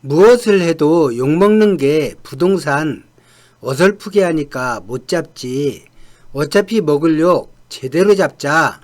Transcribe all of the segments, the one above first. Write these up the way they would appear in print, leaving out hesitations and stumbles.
무엇을 해도 욕먹는 게 부동산 어설프게 하니까 못 잡지. 어차피 먹을 욕 제대로 잡자.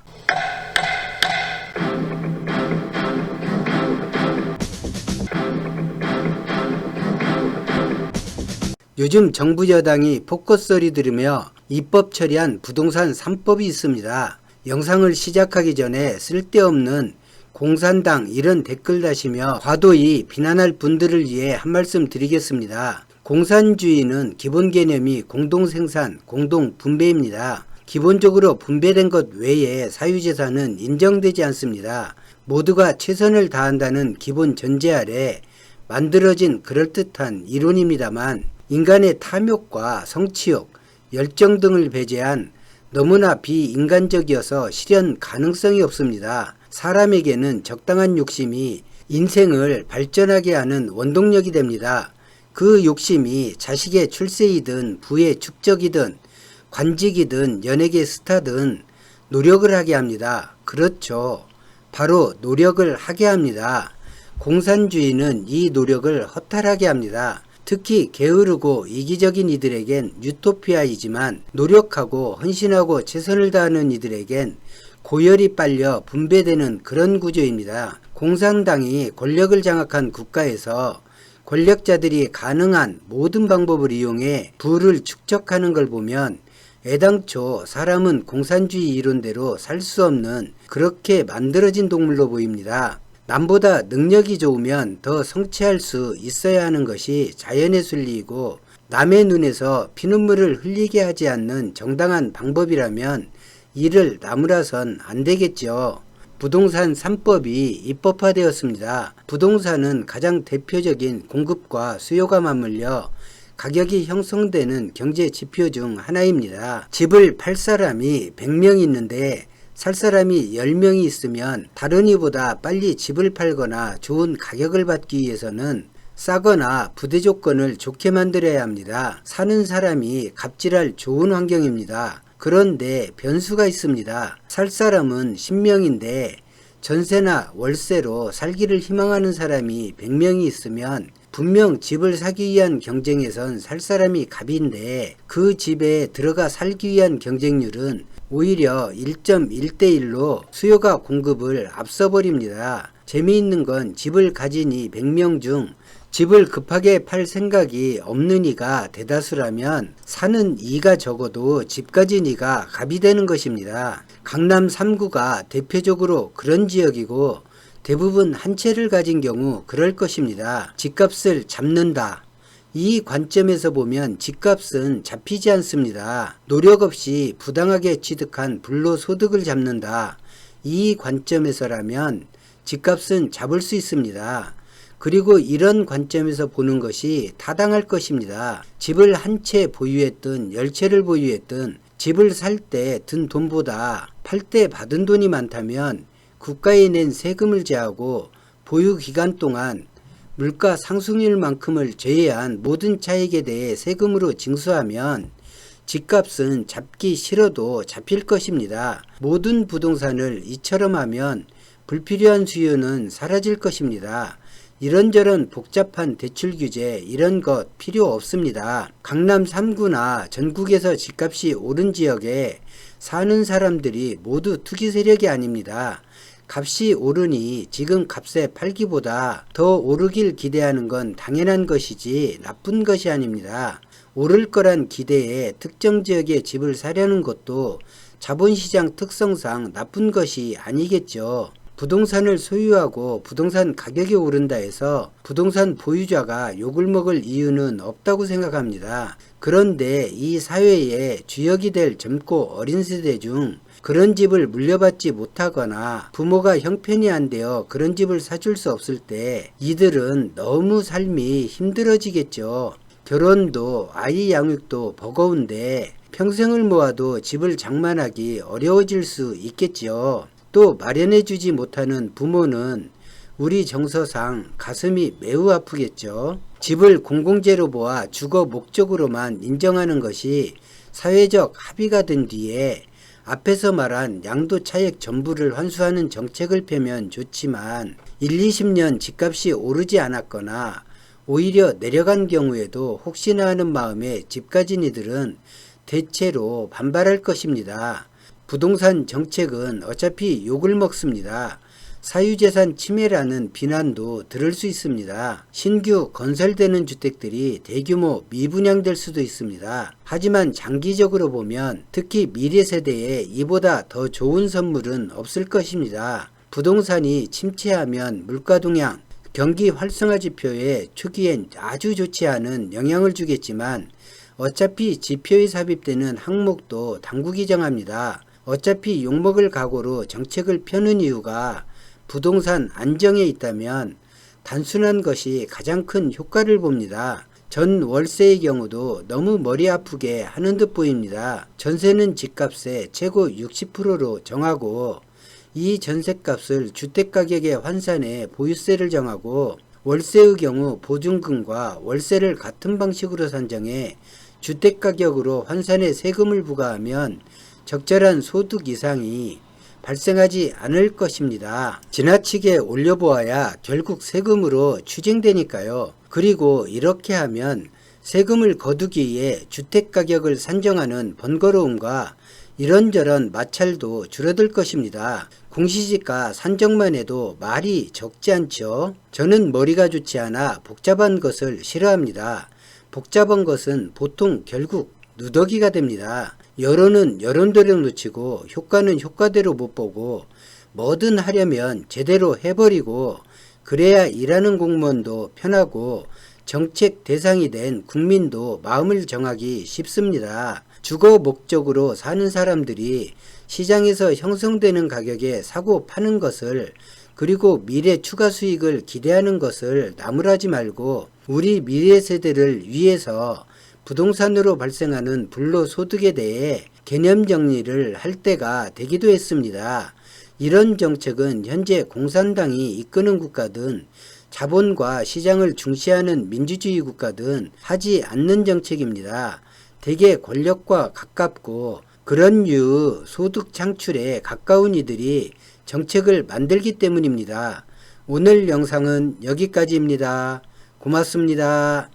요즘 정부 여당이 포커스리 들으며 입법 처리한 부동산 3법이 있습니다. 영상을 시작하기 전에 쓸데없는 공산당 이런 댓글 다시며 과도히 비난할 분들을 위해 한 말씀 드리겠습니다. 공산주의는 기본 개념이 공동생산, 공동분배입니다. 기본적으로 분배된 것 외에 사유재산은 인정되지 않습니다. 모두가 최선을 다한다는 기본 전제 아래 만들어진 그럴듯한 이론입니다만 인간의 탐욕과 성취욕, 열정 등을 배제한 너무나 비인간적이어서 실현 가능성이 없습니다. 사람에게는 적당한 욕심이 인생을 발전하게 하는 원동력이 됩니다. 그 욕심이 자식의 출세이든 부의 축적이든 관직이든 연예계 스타든 노력을 하게 합니다. 그렇죠. 바로 노력을 하게 합니다. 공산주의는 이 노력을 허탈하게 합니다. 특히 게으르고 이기적인 이들에겐 유토피아이지만 노력하고 헌신하고 최선을 다하는 이들에겐 고열이 빨려 분배되는 그런 구조입니다. 공산당이 권력을 장악한 국가에서 권력자들이 가능한 모든 방법을 이용해 부를 축적하는 걸 보면 애당초 사람은 공산주의 이론대로 살 수 없는 그렇게 만들어진 동물로 보입니다. 남보다 능력이 좋으면 더 성취할 수 있어야 하는 것이 자연의 순리이고 남의 눈에서 피눈물을 흘리게 하지 않는 정당한 방법이라면 이를 나무라선 안 되겠죠. 부동산 3법이 입법화되었습니다. 부동산은 가장 대표적인 공급과 수요가 맞물려 가격이 형성되는 경제 지표 중 하나입니다. 집을 팔 사람이 100명 있는데 살 사람이 10명이 있으면 다른 이보다 빨리 집을 팔거나 좋은 가격을 받기 위해서는 싸거나 부대 조건을 좋게 만들어야 합니다. 사는 사람이 갑질할 좋은 환경입니다. 그런데 변수가 있습니다. 살 사람은 10명인데 전세나 월세로 살기를 희망하는 사람이 100명이 있으면 분명 집을 사기 위한 경쟁에선 살 사람이 갑인데 그 집에 들어가 살기 위한 경쟁률은 오히려 1.1대1로 수요가 공급을 앞서버립니다. 재미있는 건 집을 가진 이 100명 중 집을 급하게 팔 생각이 없는 이가 대다수라면 사는 이가 적어도 집 가진 이가 갑이 되는 것입니다. 강남 3구가 대표적으로 그런 지역이고 대부분 한 채를 가진 경우 그럴 것입니다. 집값을 잡는다. 이 관점에서 보면 집값은 잡히지 않습니다. 노력 없이 부당하게 취득한 불로소득을 잡는다. 이 관점에서라면 집값은 잡을 수 있습니다. 그리고 이런 관점에서 보는 것이 타당할 것입니다. 집을 한 채 보유했든 10채를 보유했든 집을 살 때 든 돈보다 팔 때 받은 돈이 많다면 국가에 낸 세금을 제하고 보유 기간 동안 물가 상승률만큼을 제외한 모든 차익에 대해 세금으로 징수하면 집값은 잡기 싫어도 잡힐 것입니다. 모든 부동산을 이처럼 하면 불필요한 수요는 사라질 것입니다. 이런저런 복잡한 대출 규제 이런 것 필요 없습니다. 강남 3구나 전국에서 집값이 오른 지역에 사는 사람들이 모두 투기 세력이 아닙니다. 값이 오르니 지금 값에 팔기보다 더 오르길 기대하는 건 당연한 것이지 나쁜 것이 아닙니다. 오를 거란 기대에 특정 지역에 집을 사려는 것도 자본시장 특성상 나쁜 것이 아니겠죠. 부동산을 소유하고 부동산 가격이 오른다 해서 부동산 보유자가 욕을 먹을 이유는 없다고 생각합니다. 그런데 이 사회의 주역이 될 젊고 어린 세대 중 그런 집을 물려받지 못하거나 부모가 형편이 안 되어 그런 집을 사줄 수 없을 때 이들은 너무 삶이 힘들어지겠죠. 결혼도 아이 양육도 버거운데 평생을 모아도 집을 장만하기 어려워질 수 있겠지요. 또 마련해주지 못하는 부모는 우리 정서상 가슴이 매우 아프겠죠. 집을 공공재로 보아 주거 목적으로만 인정하는 것이 사회적 합의가 된 뒤에 앞에서 말한 양도 차익 전부를 환수하는 정책을 펴면 좋지만 1, 20년 집값이 오르지 않았거나 오히려 내려간 경우에도 혹시나 하는 마음에 집 가진 이들은 대체로 반발할 것입니다. 부동산 정책은 어차피 욕을 먹습니다. 사유재산 침해라는 비난도 들을 수 있습니다. 신규 건설되는 주택들이 대규모 미분양될 수도 있습니다. 하지만 장기적으로 보면 특히 미래 세대에 이보다 더 좋은 선물은 없을 것입니다. 부동산이 침체하면 물가동향, 경기 활성화 지표에 초기엔 아주 좋지 않은 영향을 주겠지만 어차피 지표에 삽입되는 항목도 당국이 정합니다. 어차피 욕먹을 각오로 정책을 펴는 이유가 부동산 안정에 있다면 단순한 것이 가장 큰 효과를 봅니다. 전 월세의 경우도 너무 머리 아프게 하는 듯 보입니다. 전세는 집값의 최고 60%로 정하고 이 전세값을 주택가격에 환산해 보유세를 정하고 월세의 경우 보증금과 월세를 같은 방식으로 산정해 주택가격으로 환산해 세금을 부과하면 적절한 소득 이상이 발생하지 않을 것입니다. 지나치게 올려보아야 결국 세금으로 추징되니까요. 그리고 이렇게 하면 세금을 거두기 위해 주택가격을 산정하는 번거로움과 이런저런 마찰도 줄어들 것입니다. 공시지가 산정만 해도 말이 적지 않죠. 저는 머리가 좋지 않아 복잡한 것을 싫어합니다. 복잡한 것은 보통 결국 누더기가 됩니다. 여론은 여론대로 놓치고 효과는 효과대로 못 보고 뭐든 하려면 제대로 해버리고 그래야 일하는 공무원도 편하고 정책 대상이 된 국민도 마음을 정하기 쉽습니다. 주거 목적으로 사는 사람들이 시장에서 형성되는 가격에 사고 파는 것을 그리고 미래 추가 수익을 기대하는 것을 나무라지 말고 우리 미래 세대를 위해서 부동산으로 발생하는 불로소득에 대해 개념 정리를 할 때가 되기도 했습니다. 이런 정책은 현재 공산당이 이끄는 국가든 자본과 시장을 중시하는 민주주의 국가든 하지 않는 정책입니다. 대개 권력과 가깝고 그런 류 소득 창출에 가까운 이들이 정책을 만들기 때문입니다. 오늘 영상은 여기까지입니다. 고맙습니다.